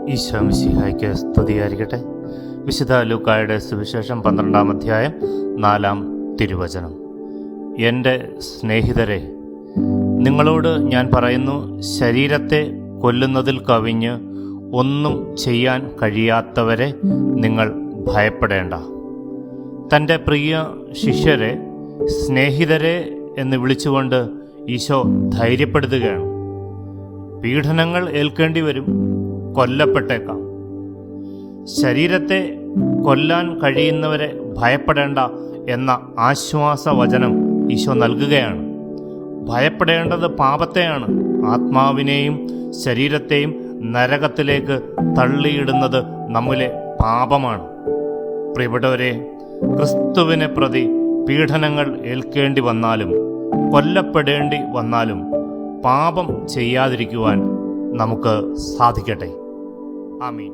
ഈശോ മിശിഹായ്ക്ക് സ്തുതിയായിരിക്കട്ടെ. വിശുദ്ധ ലൂക്കായുടെ സുവിശേഷം 12-ാം അധ്യായം 4-ാം തിരുവചനം. എൻ്റെ സ്നേഹിതരെ, നിങ്ങളോട് ഞാൻ പറയുന്നു, ശരീരത്തെ കൊല്ലുന്നതിൽ കവിഞ്ഞ് ഒന്നും ചെയ്യാൻ കഴിയാത്തവരെ നിങ്ങൾ ഭയപ്പെടേണ്ട. തൻ്റെ പ്രിയ ശിഷ്യരെ സ്നേഹിതരെ എന്ന് വിളിച്ചുകൊണ്ട് ഈശോ ധൈര്യപ്പെടുത്തുകയാണ്. പീഡനങ്ങൾ ഏൽക്കേണ്ടി വരും, കൊല്ലപ്പെട്ടേക്കാം. ശരീരത്തെ കൊല്ലാൻ കഴിയുന്നവരെ ഭയപ്പെടേണ്ട എന്ന ആശ്വാസവചനം ഈശോ നൽകുകയാണ്. ഭയപ്പെടേണ്ടത് പാപത്തെയാണ്. ആത്മാവിനെയും ശരീരത്തെയും നരകത്തിലേക്ക് തള്ളിയിടുന്നത് നമ്മിലെ പാപമാണ്. പ്രിയപ്പെട്ടവരെ, ക്രിസ്തുവിനെ പ്രതി പീഡനങ്ങൾ ഏൽക്കേണ്ടി വന്നാലും കൊല്ലപ്പെടേണ്ടി വന്നാലും പാപം ചെയ്യാതിരിക്കുവാൻ നമുക്ക് സാധിക്കട്ടെ. ആമീൻ.